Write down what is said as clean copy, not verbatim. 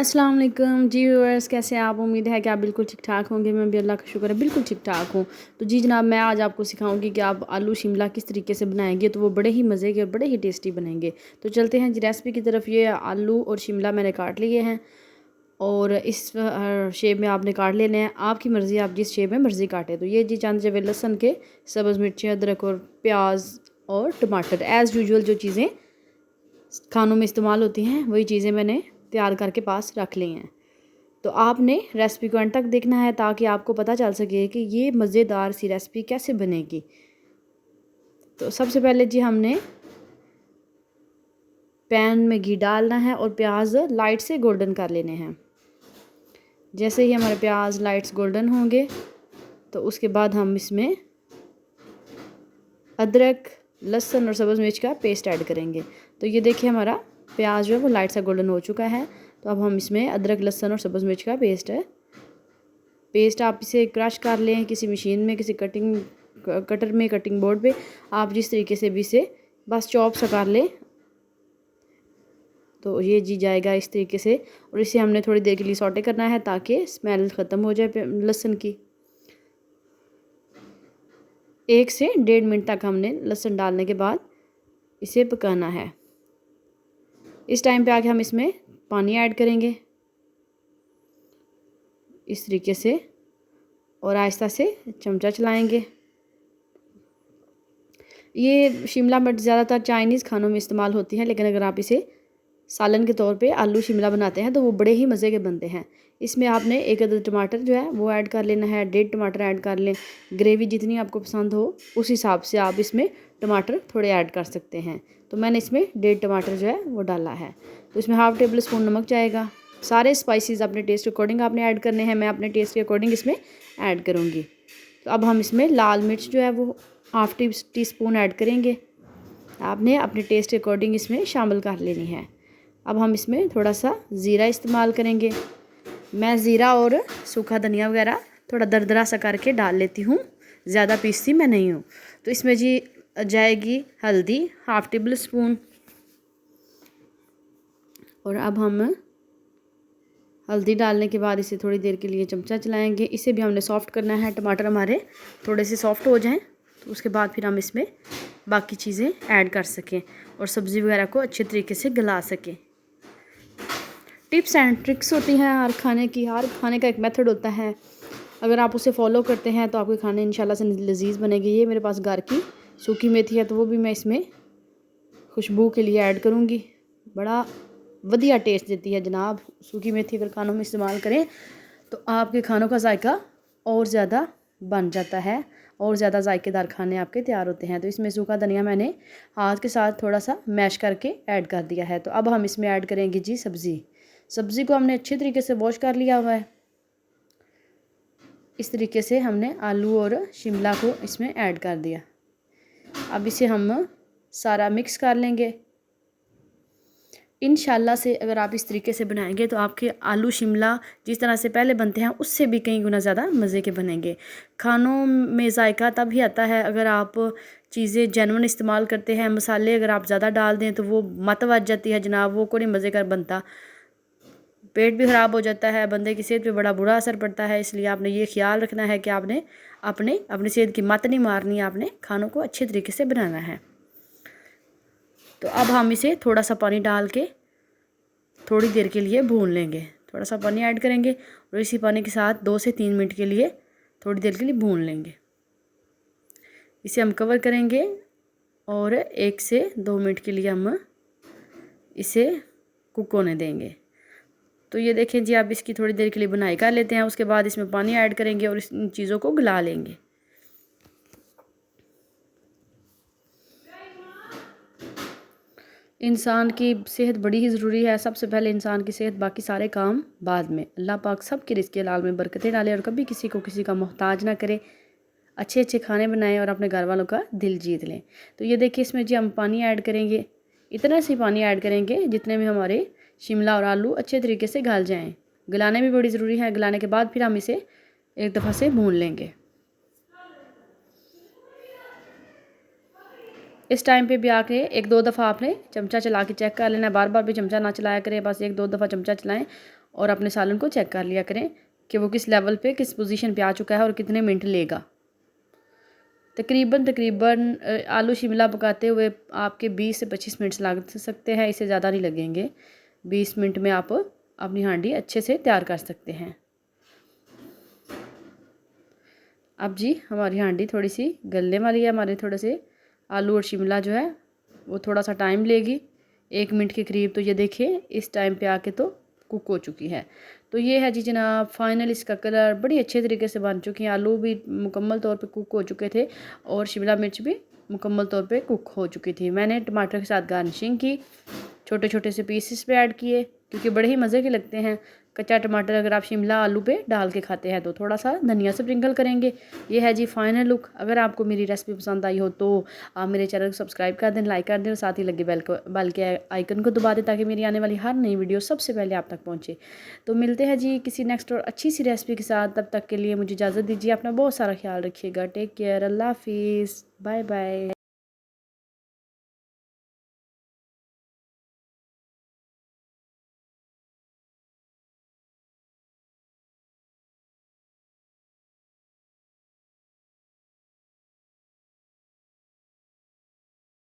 अस्सलाम वालेकुम जी व्यूअर्स, कैसे हैं आप। उम्मीद है कि आप बिल्कुल ठीक ठाक होंगे। मैं भी अल्लाह का शुक्र है बिल्कुल ठीक ठाक हूँ। तो जी जनाब, मैं आज आपको सिखाऊंगी कि आप आलू शिमला किस तरीके से बनाएंगे तो वो बड़े ही मज़े के और बड़े ही टेस्टी बनेंगे। तो चलते हैं जी रेसिपी की तरफ। ये आलू और शिमला मैंने काट लिए हैं और इस शेप में आपने काट लेने हैं। आपकी मर्ज़ी, आप जिस शेप में मर्ज़ी काटें। तो ये जी चंद जवे लहसुन के, सब्ज़ मिर्ची, अदरक और प्याज और टमाटर, एज़ यूजुअल जो चीज़ें खानों में इस्तेमाल होती हैं वही चीज़ें मैंने तैयार करके पास रख ली हैं। तो आपने रेसिपी को अंत तक देखना है ताकि आपको पता चल सके कि ये मज़ेदार सी रेसिपी कैसे बनेगी। तो सबसे पहले जी हमने पैन में घी डालना है और प्याज लाइट से गोल्डन कर लेने हैं। जैसे ही हमारे प्याज लाइट्स गोल्डन होंगे तो उसके बाद हम इसमें अदरक, लहसुन और सब्ज़ मिर्च का पेस्ट ऐड करेंगे। तो ये देखिए हमारा प्याज जो है वो लाइट सा गोल्डन हो चुका है। तो अब हम इसमें अदरक, लहसुन और सब्ज़ मिर्च का पेस्ट आप इसे क्रश कर लें किसी मशीन में, किसी कटर में, कटिंग बोर्ड पे, आप जिस तरीके से भी इसे बस चॉप सा कर लें। तो ये जी जाएगा इस तरीके से और इसे हमने थोड़ी देर के लिए सौटे करना है ताकि स्मेल ख़त्म हो जाए लहसुन की। 1 से 1.5 मिनट तक हमने लहसुन डालने के बाद इसे पकाना है। इस टाइम पे आके हम इसमें पानी ऐड करेंगे इस तरीके से और आहिस्ता से चमचा चलाएंगे। ये शिमला मिर्च ज़्यादातर चाइनीज़ खानों में इस्तेमाल होती है, लेकिन अगर आप इसे सालन के तौर पे आलू शिमला बनाते हैं तो वो बड़े ही मज़े के बनते हैं। इसमें आपने 1 अदद टमाटर जो है वो ऐड कर लेना है, 1.5 टमाटर ऐड कर लें। ग्रेवी जितनी आपको पसंद हो उस हिसाब से आप इसमें टमाटर थोड़े ऐड कर सकते हैं। तो मैंने इसमें 1.5 टमाटर जो है वो डाला है। तो इसमें ½ टेबल स्पून नमक जाएगा। सारे स्पाइसेस अपने टेस्ट के अकॉर्डिंग आपने ऐड करने हैं। मैं अपने टेस्ट के अकॉर्डिंग इसमें ऐड करूँगी। तो अब हम इसमें लाल मिर्च जो है वो ½ टी स्पून ऐड करेंगे। आपने अपने टेस्ट के अकॉर्डिंग इसमें शामिल कर लेनी है। अब हम इसमें थोड़ा सा ज़ीरा इस्तेमाल करेंगे। मैं ज़ीरा और सूखा धनिया वगैरह थोड़ा दरदरा सा करके डाल लेती हूँ, ज़्यादा पीसती मैं नहीं हूँ। तो इसमें जी जाएगी हल्दी ½ टेबल स्पून। और अब हम हल्दी डालने के बाद इसे थोड़ी देर के लिए चमचा चलाएंगे। इसे भी हमने सॉफ़्ट करना है। टमाटर हमारे थोड़े से सॉफ़्ट हो जाएं तो उसके बाद फिर हम इसमें बाकी चीज़ें ऐड कर सकें और सब्ज़ी वगैरह को अच्छे तरीके से गला सकें। टिप्स एंड ट्रिक्स होती हैं हर खाने की, हर खाने का एक मेथड होता है। अगर आप उसे फॉलो करते हैं तो आपके खाने इंशाल्लाह से लजीज बनेगी। ये मेरे पास घर की सूखी मेथी है तो वो भी मैं इसमें खुशबू के लिए ऐड करूँगी। बड़ा वधिया टेस्ट देती है जनाब सूखी मेथी। अगर खानों में इस्तेमाल करें तो आपके खानों का जायका और ज़्यादा बन जाता है और ज़्यादा जायकेदार खाने आपके तैयार होते हैं। तो इसमें सूखा धनिया मैंने हाथ के साथ थोड़ा सा मैश करके ऐड कर दिया है। तो अब हम इसमें ऐड करेंगे जी सब्ज़ी को हमने अच्छे तरीके से वॉश कर लिया हुआ है। इस तरीके से हमने आलू और शिमला को इसमें ऐड कर दिया। अब इसे हम सारा मिक्स कर लेंगे। इंशाल्लाह से अगर आप इस तरीके से बनाएंगे तो आपके आलू शिमला जिस तरह से पहले बनते हैं उससे भी कई गुना ज़्यादा मज़े के बनेंगे। खानों में जायका तभी आता है अगर आप चीज़ें जेन्युइन इस्तेमाल करते हैं। मसाले अगर आप ज़्यादा डाल दें तो वो मत बच जाती है जनाब, वो कोई मज़े का बनता, पेट भी ख़राब हो जाता है, बंदे की सेहत पे बड़ा बुरा असर पड़ता है। इसलिए आपने ये ख्याल रखना है कि आपने अपनी सेहत की मत नहीं मारनी, आपने खानों को अच्छे तरीके से बनाना है। तो अब हम इसे थोड़ा सा पानी डाल के थोड़ी देर के लिए भून लेंगे। थोड़ा सा पानी ऐड करेंगे और इसी पानी के साथ 2 से 3 मिनट के लिए थोड़ी देर के लिए भून लेंगे। इसे हम कवर करेंगे और 1 से 2 मिनट के लिए हम इसे कुक होने देंगे। तो ये देखें जी, आप इसकी थोड़ी देर के लिए बुनाई कर लेते हैं। उसके बाद इसमें पानी ऐड करेंगे और इन चीज़ों को गला लेंगे। इंसान की सेहत बड़ी ही ज़रूरी है। सबसे पहले इंसान की सेहत, बाकी सारे काम बाद में। अल्लाह पाक सब के रिज़्क़ हलाल में बरकतें डाले और कभी किसी को किसी का मोहताज ना करे। अच्छे अच्छे खाने बनाएं और अपने घर वालों का दिल जीत लें। तो ये देखिए इसमें जी हम पानी ऐड करेंगे। इतना सी पानी ऐड करेंगे जितने में हमारे शिमला और आलू अच्छे तरीके से गल जाएँ। गलाने भी बड़ी ज़रूरी है। गलाने के बाद फिर हम इसे एक दफ़ा से भून लेंगे। इस टाइम पे भी आके 1-2 दफ़ा आपने चमचा चला के चेक कर लेना है। बार बार भी चमचा ना चलाया करें, बस 1-2 दफ़ा चमचा चलाएं और अपने सालन को चेक कर लिया करें कि वो किस लेवल पे, किस पोजीशन पे आ चुका है और कितने मिनट लेगा। तकरीबन आलू शिमला पकाते हुए आपके 20 से 25 मिनट लग सकते हैं, इससे ज़्यादा नहीं लगेंगे। 20 मिनट में आप अपनी हांडी अच्छे से तैयार कर सकते हैं। अब जी हमारी हांडी थोड़ी सी गलने वाली है। हमारे थोड़े से आलू और शिमला जो है वो थोड़ा सा टाइम लेगी, 1 मिनट के करीब। तो ये देखिए इस टाइम पे आके तो कुक हो चुकी है। तो ये है जी जनाब फाइनल, इसका कलर बड़ी अच्छे तरीके से बन चुकी है। आलू भी मुकम्मल तौर पे कुक हो चुके थे और शिमला मिर्च भी मुकम्मल तौर पे कुक हो चुकी थी। मैंने टमाटर के साथ गार्निशिंग की, छोटे छोटे से पीसेस पे ऐड किए क्योंकि बड़े ही मज़े के लगते हैं। कच्चा टमाटर अगर आप शिमला आलू पे डाल के खाते हैं तो थोड़ा सा धनिया से स्प्रिंकल करेंगे। ये है जी फाइनल लुक। अगर आपको मेरी रेसिपी पसंद आई हो तो आप मेरे चैनल को सब्सक्राइब कर दें, लाइक कर दें और साथ ही लगे बेल के आइकन को दबा दें ताकि मेरी आने वाली हर नई वीडियो सबसे पहले आप तक पहुँचे। तो मिलते हैं जी किसी नेक्स्ट और अच्छी सी रेसिपी के साथ। तब तक के लिए मुझे इजाज़त दीजिए। अपना बहुत सारा ख्याल रखिएगा। Take care. अल्लाह हाफिज़। Bye bye.